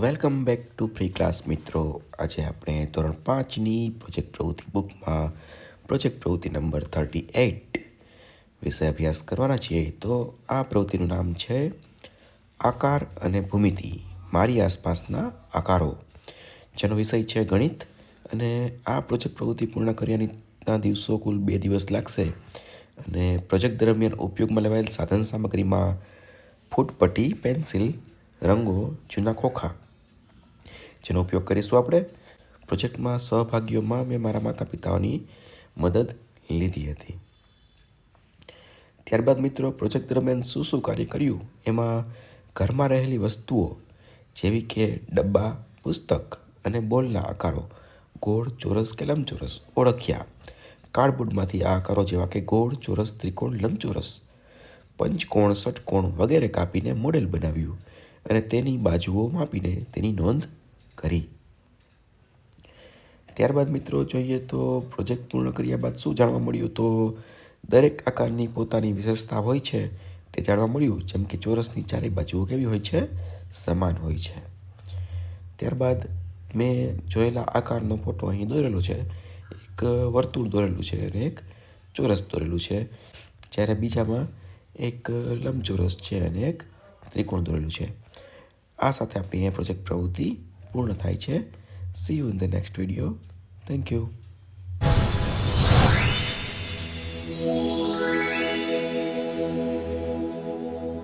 Welcome back to free class મિત્રો. આજે આપણે ધોરણ 5ની પ્રોજેક્ટ પ્રવૃત્તિ બુકમાં પ્રોજેક્ટ પ્રવૃત્તિ નંબર 38 વિશે અભ્યાસ કરવાના છીએ. તો આ પ્રવૃત્તિનું નામ છે આકાર અને ભૂમિતિ, મારી આસપાસના આકારો, જેનો વિષય છે ગણિત. અને આ પ્રોજેક્ટ પ્રવૃત્તિ પૂર્ણ કર્યાના દિવસો કુલ 2 દિવસ લાગશે. અને પ્રોજેક્ટ દરમિયાન ઉપયોગમાં લેવાયેલ સાધન સામગ્રીમાં ફૂટપટ્ટી, પેન્સિલ, રંગો, જૂના ખોખા, જેનો ઉપયોગ કરીશું આપણે. પ્રોજેક્ટમાં સહભાગીઓમાં મેં મારા માતા પિતાઓની મદદ લીધી હતી. ત્યારબાદ મિત્રો, પ્રોજેક્ટ દરમિયાન શું શું કાર્ય કર્યું એમાં ઘરમાં રહેલી વસ્તુઓ જેવી કે ડબ્બા, પુસ્તક અને બોલના આકારો ગોળ, ચોરસ કે લંબચોરસ ઓળખ્યા. કાર્ડબોર્ડમાંથી આ આકારો જેવા કે ગોળ, ચોરસ, ત્રિકોણ, લંબચોરસ, પંચકોણ, ષટકોણ વગેરે કાપીને મોડેલ બનાવ્યું અને તેની બાજુઓ માપીને તેની નોંધ કરી. ત્યારબાદ મિત્રો જોઈએ તો પ્રોજેક્ટ પૂર્ણ કર્યા બાદ શું જાણવા મળ્યું, તો દરેક આકારની પોતાની વિશેષતા હોય છે તે જાણવા મળ્યું. જેમ કે ચોરસની ચારેય બાજુઓ કેવી હોય છે? સમાન હોય છે. ત્યારબાદ મેં જોયેલા આકારનો ફોટો અહીં દોરેલો છે. એક વર્તુળ દોરેલું છે અને એક ચોરસ દોરેલું છે, જ્યારે બીજામાં એક લંબચોરસ છે અને એક ત્રિકોણ દોરેલું છે. આ સાથે આપણી એ પ્રોજેક્ટ પ્રવૃત્તિ પૂર્ણ થાય છે. See you in the next video. Thank you.